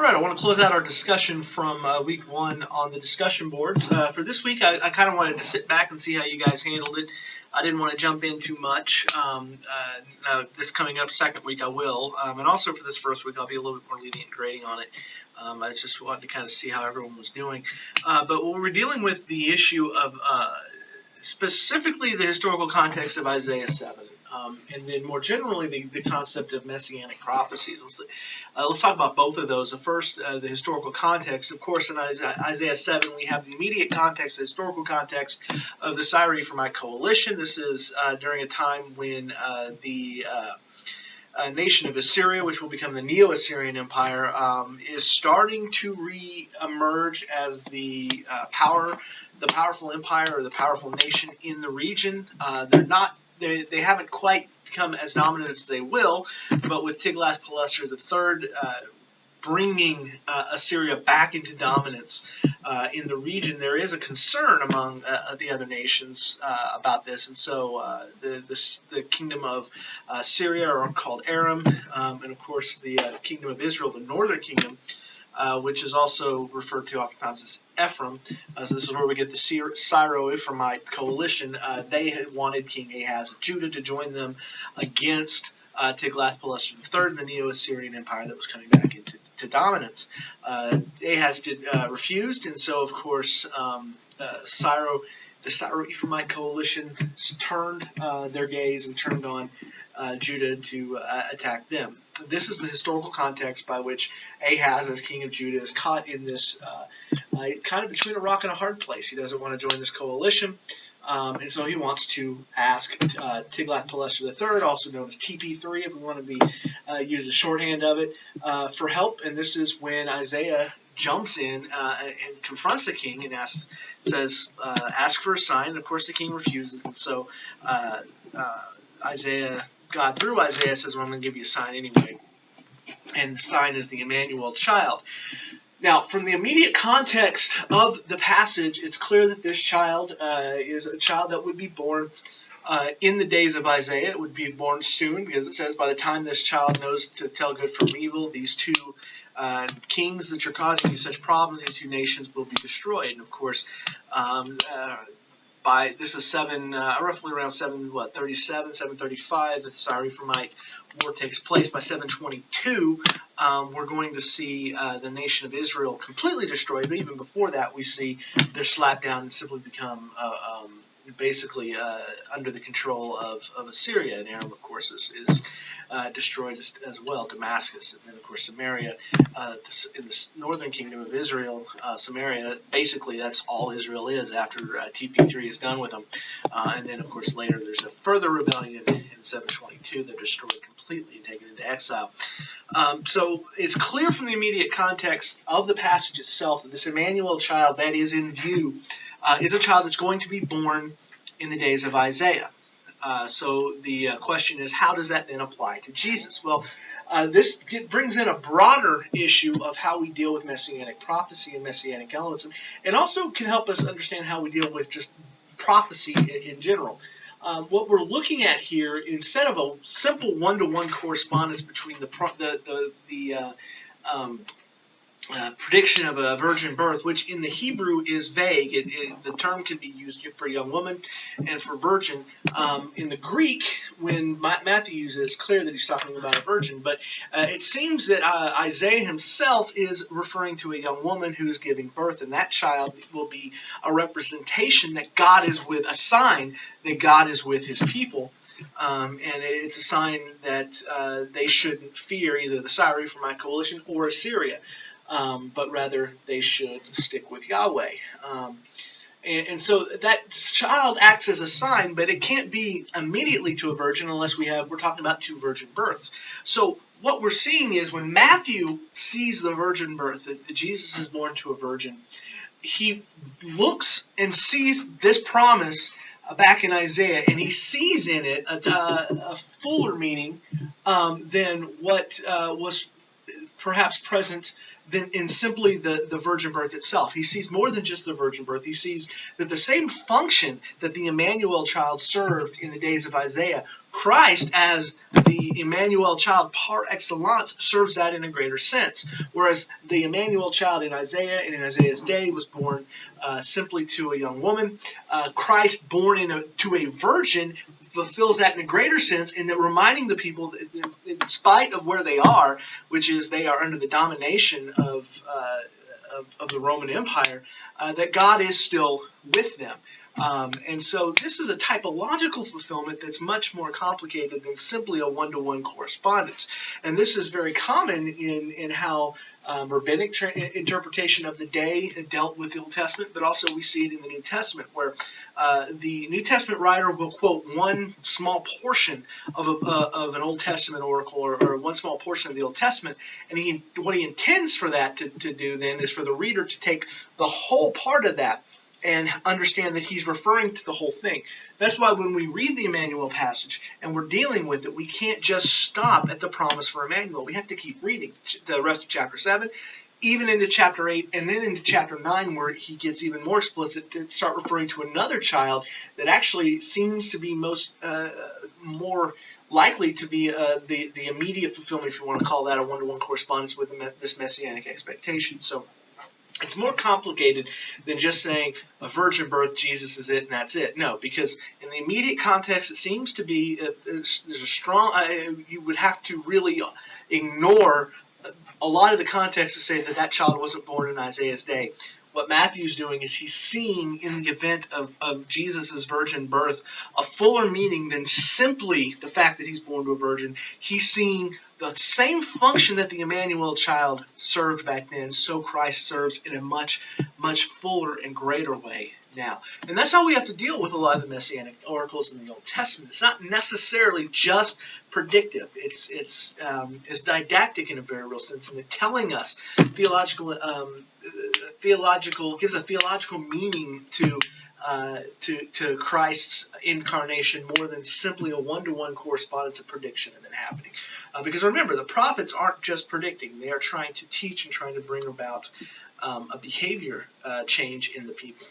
All right, I want to close out our discussion from week one on the discussion boards. For this week, I kind of wanted to sit back and see how you guys handled it. I didn't want to jump in too much. This coming up second week, I will. And also for this first week, I'll be a little bit more lenient in grading on it. I just wanted to kind of see how everyone was doing. But when we're dealing with the issue of specifically the historical context of Isaiah 7, and then more generally the concept of messianic prophecies. Let's talk about both of those. First, the historical context. Of course, in Isaiah 7, we have the immediate context, the historical context of the Syro Ephraimite coalition. This is during a time when the nation of Assyria, which will become the Neo-Assyrian Empire, is starting to re-emerge as the powerful empire or the powerful nation in the region. They haven't quite become as dominant as they will, but with Tiglath-Pileser III bringing Assyria back into dominance in the region, there is a concern among the other nations about this. And so the kingdom of Syria, or called Aram, and of course the kingdom of Israel, the northern kingdom, which is also referred to oftentimes as Ephraim. So this is where we get the Syro Ephraimite coalition. They had wanted King Ahaz of Judah to join them against Tiglath-Pileser III, the Neo-Assyrian Empire that was coming back into dominance. Ahaz refused, and so of course the Syro Ephraimite coalition turned their gaze and turned on Judah to attack them. This is the historical context by which Ahaz, as king of Judah, is caught in this kind of between a rock and a hard place. He doesn't want to join this coalition, and so he wants to ask Tiglath-Pileser III, also known as TP3, if we want to use the shorthand of it, for help. And this is when Isaiah jumps in and confronts the king and says, ask for a sign. And of course, the king refuses, and so God, through Isaiah, says, well, I'm going to give you a sign anyway. And the sign is the Emmanuel child. Now, from the immediate context of the passage, it's clear that this child is a child that would be born in the days of Isaiah. It would be born soon, because it says by the time this child knows to tell good from evil, these two kings that are causing you such problems, these two nations will be destroyed. And of course, this is roughly around 735, the Syro Ephraimite war takes place. By 722, we're going to see the nation of Israel completely destroyed. But even before that, we see they're slapped down and simply become basically under the control of Assyria. And Aram, of course, is destroyed as well, Damascus. And then, of course, Samaria, in the northern kingdom of Israel, Samaria, basically that's all Israel is after TP3 is done with them. And then, of course, later there's a further rebellion in 722. They're destroyed completely and taken into exile. So it's clear from the immediate context of the passage itself that this Emmanuel child that is in view is a child that's going to be born in the days of Isaiah. So the question is, how does that then apply to Jesus? Well, this brings in a broader issue of how we deal with messianic prophecy and messianic elements, and also can help us understand how we deal with just prophecy in general. What we're looking at here, instead of a simple one-to-one correspondence between the prediction of a virgin birth, which in the Hebrew is vague. The term can be used for young woman and for virgin. In the Greek, when Matthew uses it, it's clear that he's talking about a virgin. But it seems that Isaiah himself is referring to a young woman who is giving birth, and that child will be a representation that God is with, a sign that God is with his people. And it's a sign that they shouldn't fear either the Syro Ephraimite coalition or Assyria. But rather they should stick with Yahweh. And so that child acts as a sign, but it can't be immediately to a virgin unless we're talking about two virgin births. So what we're seeing is when Matthew sees the virgin birth, that Jesus is born to a virgin, he looks and sees this promise back in Isaiah, and he sees in it a fuller meaning than what was perhaps present than in simply the virgin birth itself. He sees more than just the virgin birth. He sees that the same function that the Emmanuel child served in the days of Isaiah Christ, as the Emmanuel child par excellence, serves that in a greater sense. Whereas the Emmanuel child in Isaiah and in Isaiah's day was born simply to a young woman, Christ born to a virgin fulfills that in a greater sense, in that reminding the people that in spite of where they are, which is they are under the domination of the Roman Empire, that God is still with them. And so this is a typological fulfillment that's much more complicated than simply a one-to-one correspondence. And this is very common in how rabbinic interpretation of the day dealt with the Old Testament, but also we see it in the New Testament, where the New Testament writer will quote one small portion of an Old Testament oracle, or one small portion of the Old Testament, and what he intends for that to do then is for the reader to take the whole part of that and understand that he's referring to the whole thing. That's why when we read the Emmanuel passage and we're dealing with it, we can't just stop at the promise for Emmanuel. We have to keep reading the rest of chapter 7, even into chapter 8, and then into chapter 9, where he gets even more explicit to start referring to another child that actually seems to be more likely to be the immediate fulfillment, if you want to call that a one-to-one correspondence with this messianic expectation. So it's more complicated than just saying a virgin birth, Jesus is it, and that's it. No, because in the immediate context, it seems to be there's a strong. You would have to really ignore a lot of the context to say that child wasn't born in Isaiah's day. What Matthew's doing is he's seeing in the event of Jesus' virgin birth a fuller meaning than simply the fact that he's born to a virgin. He's seeing the same function that the Emmanuel child served back then, so Christ serves in a much, much fuller and greater way now. And that's how we have to deal with a lot of the messianic oracles in the Old Testament. It's not necessarily just predictive. It's didactic in a very real sense, and it's telling us theological gives a theological meaning to Christ's incarnation more than simply a one-to-one correspondence of prediction and then happening. Because remember, the prophets aren't just predicting; they are trying to teach and trying to bring about a behavior change in the people.